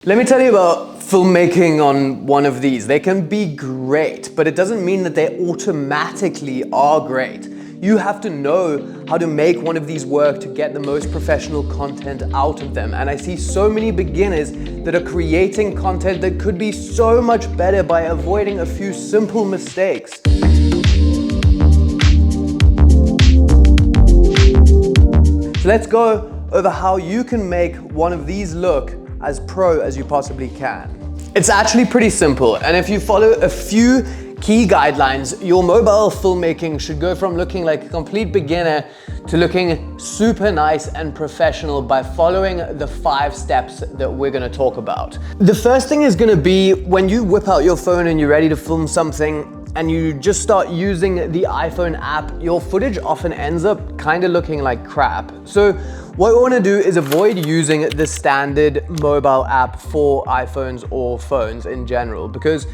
Let me tell you about filmmaking on one of these. They can be great, but it doesn't mean that they automatically are great. You have to know how to make one of these work to get the most professional content out of them. And I see so many beginners that are creating content that could be so much better by avoiding a few simple mistakes. So let's go over how you can make one of these look as pro as you possibly can. It's actually pretty simple, and if you follow a few key guidelines, your mobile filmmaking should go from looking like a complete beginner to looking super nice and professional by following the 5 steps that we're gonna talk about. The first thing is gonna be when you whip out your phone and you're ready to film something and you just start using the iPhone app, your footage often ends up kind of looking like crap. So what we want to do is avoid using the standard mobile app for iPhones or phones in general, because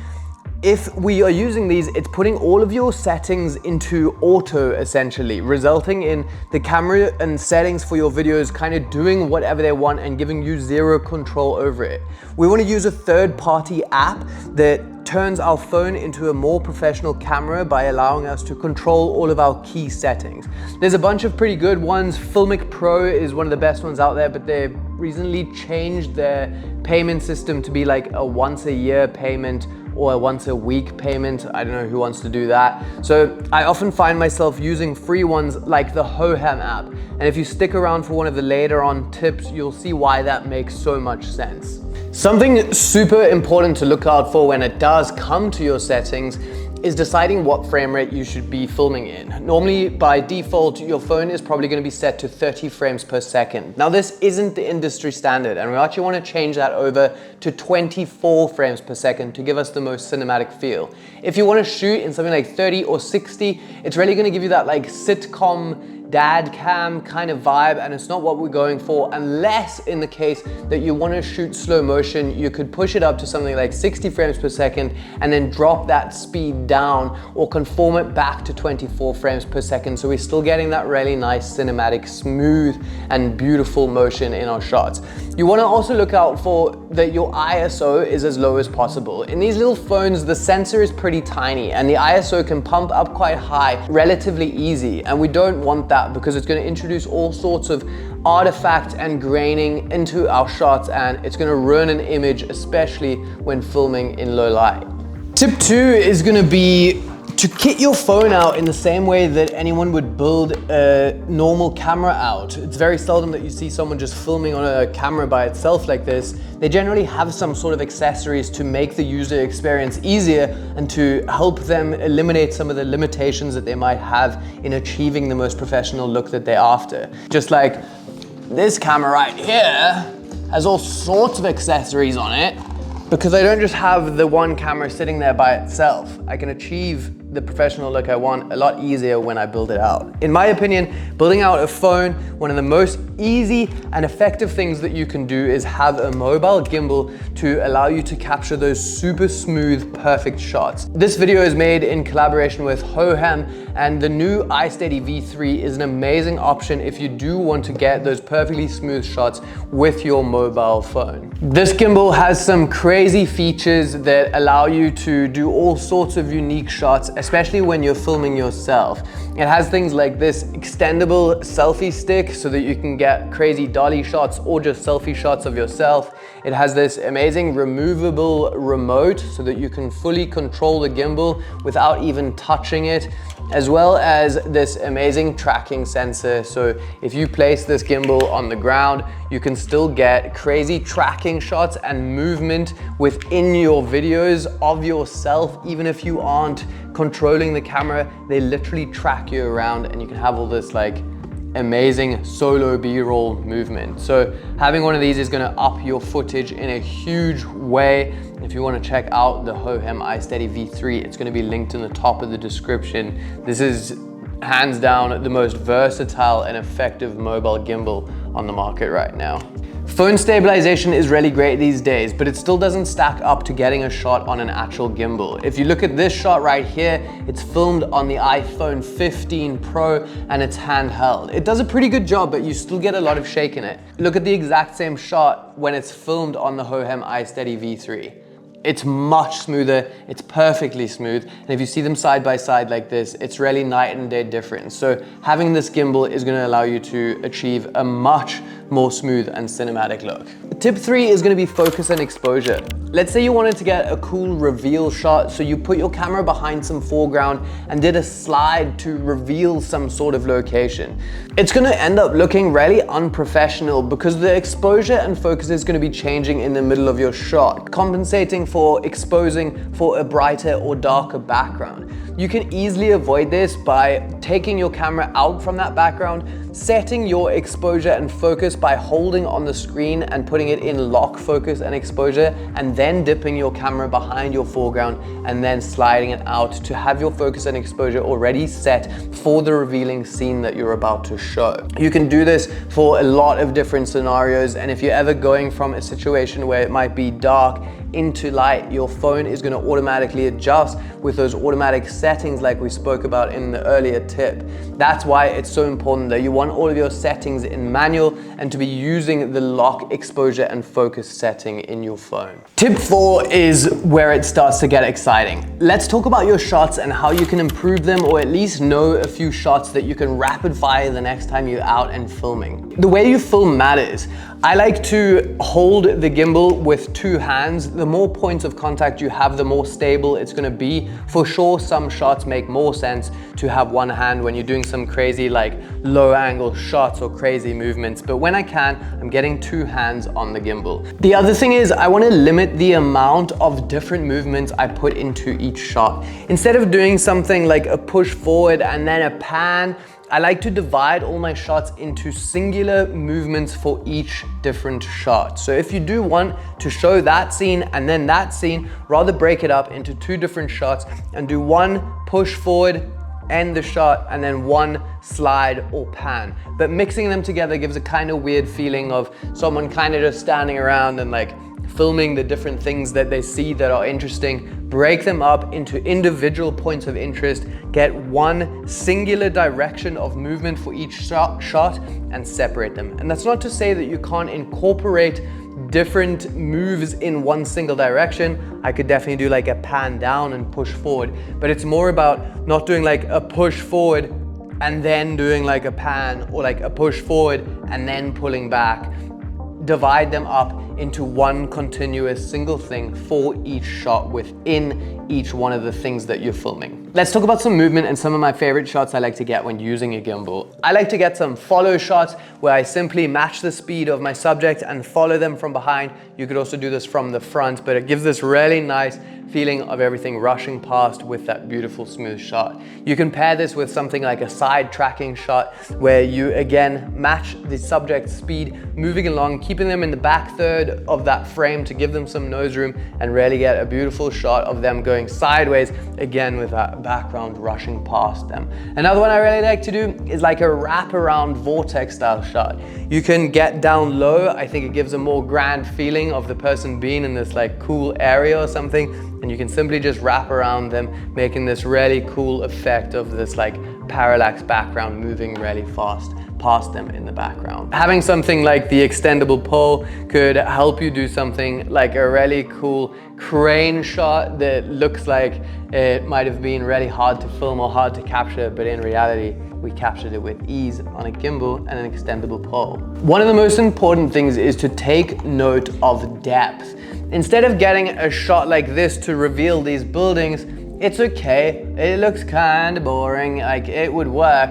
if we are using these, it's putting all of your settings into auto essentially, resulting in the camera and settings for your videos kind of doing whatever they want and giving you zero control over it. We want to use a third-party app that turns our phone into a more professional camera by allowing us to control all of our key settings. There's a bunch of pretty good ones. Filmic Pro is one of the best ones out there, but they've recently changed their payment system to be like a once a year payment or a once a week payment. I don't know who wants to do that. So I often find myself using free ones like the Hohem app. And if you stick around for one of the later on tips, you'll see why that makes so much sense. Something super important to look out for when it does come to your settings is deciding what frame rate you should be filming in. Normally, by default, your phone is probably going to be set to 30 frames per second. Now, this isn't the industry standard, and we actually want to change that over to 24 frames per second to give us the most cinematic feel. If you want to shoot in something like 30 or 60, it's really going to give you that like sitcom dad cam kind of vibe, and it's not what we're going for, unless in the case that you want to shoot slow motion. You could push it up to something like 60 frames per second and then drop that speed down or conform it back to 24 frames per second, so we're still getting that really nice cinematic, smooth and beautiful motion in our shots. You want to also look out for that your ISO is as low as possible. In these little phones, the sensor is pretty tiny and the ISO can pump up quite high relatively easy, and we don't want that because it's going to introduce all sorts of artifact and graining into our shots, and it's going to ruin an image, especially when filming in low light. Tip 2 is going to be to kit your phone out in the same way that anyone would build a normal camera out. It's very seldom that you see someone just filming on a camera by itself like this. They generally have some sort of accessories to make the user experience easier and to help them eliminate some of the limitations that they might have in achieving the most professional look that they're after. Just like this camera right here has all sorts of accessories on it, because I don't just have the one camera sitting there by itself. I can achieve the professional look I want a lot easier when I build it out. In my opinion, building out a phone, one of the most easy and effective things that you can do is have a mobile gimbal to allow you to capture those super smooth, perfect shots. This video is made in collaboration with Hohem, and the new iSteady V3 is an amazing option if you do want to get those perfectly smooth shots with your mobile phone. This gimbal has some crazy features that allow you to do all sorts of unique shots, especially when you're filming yourself. It has things like this extendable selfie stick so that you can get crazy dolly shots or just selfie shots of yourself. It has this amazing removable remote so that you can fully control the gimbal without even touching it, as well as this amazing tracking sensor. So if you place this gimbal on the ground, you can still get crazy tracking shots and movement within your videos of yourself. Even if you aren't controlling the camera, they literally track you around and you can have all this like amazing solo B-roll movement. So having one of these is going to up your footage in a huge way. If you want to check out the Hohem iSteady V3, it's going to be linked in the top of the description. This is hands down the most versatile and effective mobile gimbal on the market right now. Phone stabilization is really great these days, but it still doesn't stack up to getting a shot on an actual gimbal. If you look at this shot right here, it's filmed on the iPhone 15 Pro and it's handheld. It does a pretty good job, but you still get a lot of shake in it. Look at the exact same shot when it's filmed on the Hohem iSteady V3. It's much smoother, it's perfectly smooth, and if you see them side by side like this, it's really night and day difference. So having this gimbal is gonna allow you to achieve a much more smooth and cinematic look. Tip 3 is gonna be focus and exposure. Let's say you wanted to get a cool reveal shot, so you put your camera behind some foreground and did a slide to reveal some sort of location. It's gonna end up looking really unprofessional because the exposure and focus is gonna be changing in the middle of your shot, compensating for exposing for a brighter or darker background. You can easily avoid this by taking your camera out from that background, setting your exposure and focus by holding on the screen and putting it in lock focus and exposure, and then dipping your camera behind your foreground and then sliding it out to have your focus and exposure already set for the revealing scene that you're about to show. You can do this for a lot of different scenarios, and if you're ever going from a situation where it might be dark into light, your phone is going to automatically adjust with those automatic settings like we spoke about in the earlier tip. That's why it's so important that you want all of your settings in manual and to be using the lock, exposure and focus setting in your phone. Tip 4 is where it starts to get exciting. Let's talk about your shots and how you can improve them, or at least know a few shots that you can rapid fire the next time you're out and filming. The way you film matters. I like to hold the gimbal with 2 hands. The more points of contact you have, the more stable it's gonna be. For sure, some shots make more sense to have one hand when you're doing some crazy like low angle shots or crazy movements. But when I can, I'm getting 2 hands on the gimbal. The other thing is I wanna limit the amount of different movements I put into each shot. Instead of doing something like a push forward and then a pan, I like to divide all my shots into singular movements for each different shot. So if you do want to show that scene and then that scene, rather break it up into 2 different shots and do 1 push forward, end the shot, and then 1 slide or pan. But mixing them together gives a kind of weird feeling of someone kind of just standing around and like filming the different things that they see that are interesting. Break them up into individual points of interest, get 1 singular direction of movement for each shot and separate them. And that's not to say that you can't incorporate different moves in 1 single direction. I could definitely do like a pan down and push forward, but it's more about not doing like a push forward and then doing like a pan, or like a push forward and then pulling back. Divide them up into 1 continuous single thing for each shot within each one of the things that you're filming. Let's talk about some movement and some of my favorite shots I like to get when using a gimbal. I like to get some follow shots where I simply match the speed of my subject and follow them from behind. You could also do this from the front, but it gives this really nice feeling of everything rushing past with that beautiful smooth shot. You can pair this with something like a side tracking shot where you again match the subject's speed moving along, keeping them in the back third of that frame to give them some nose room and really get a beautiful shot of them going sideways, again with that background rushing past them. Another one I really like to do is like a wraparound vortex style shot. You can get down low. I think it gives a more grand feeling of the person being in this like cool area or something, and you can simply just wrap around them, making this really cool effect of this like parallax background moving really fast past them in the background. Having something like the extendable pole could help you do something like a really cool crane shot that looks like it might have been really hard to film or hard to capture, but in reality, we captured it with ease on a gimbal and an extendable pole. One of the most important things is to take note of depth. Instead of getting a shot like this to reveal these buildings, it's okay, it looks kind of boring, like it would work,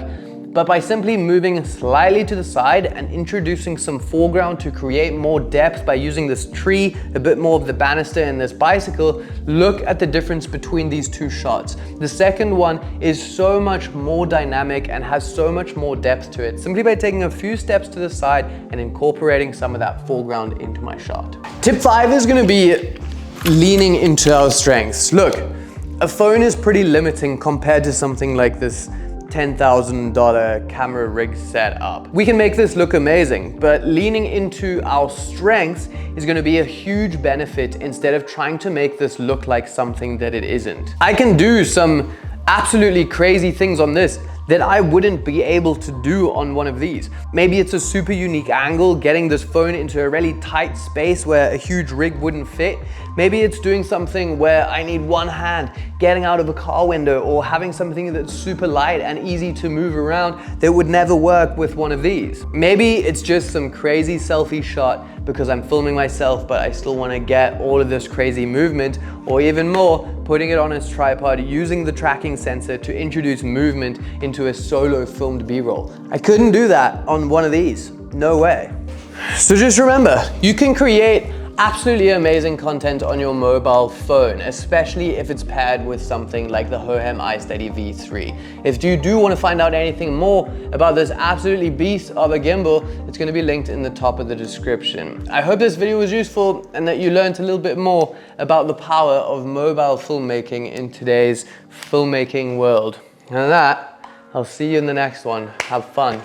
but by simply moving slightly to the side and introducing some foreground to create more depth by using this tree, a bit more of the banister in this bicycle, look at the difference between these 2 shots. The second one is so much more dynamic and has so much more depth to it, simply by taking a few steps to the side and incorporating some of that foreground into my shot. Tip 5 is gonna be leaning into our strengths. Look, a phone is pretty limiting compared to something like this $10,000 camera rig set up. We can make this look amazing, but leaning into our strengths is going to be a huge benefit instead of trying to make this look like something that it isn't. I can do some absolutely crazy things on this that I wouldn't be able to do on one of these. Maybe it's a super unique angle, getting this phone into a really tight space where a huge rig wouldn't fit. Maybe it's doing something where I need one hand, getting out of a car window, or having something that's super light and easy to move around that would never work with one of these. Maybe it's just some crazy selfie shot because I'm filming myself, but I still want to get all of this crazy movement, or even more, putting it on its tripod, using the tracking sensor to introduce movement into a solo filmed B-roll. I couldn't do that on one of these, no way. So just remember, you can create absolutely amazing content on your mobile phone, especially if it's paired with something like the Hohem iSteady V3. If you do want to find out anything more about this absolutely beast of a gimbal, it's going to be linked in the top of the description. I hope this video was useful and that you learned a little bit more about the power of mobile filmmaking in today's filmmaking world. And that, I'll see you in the next one. Have fun.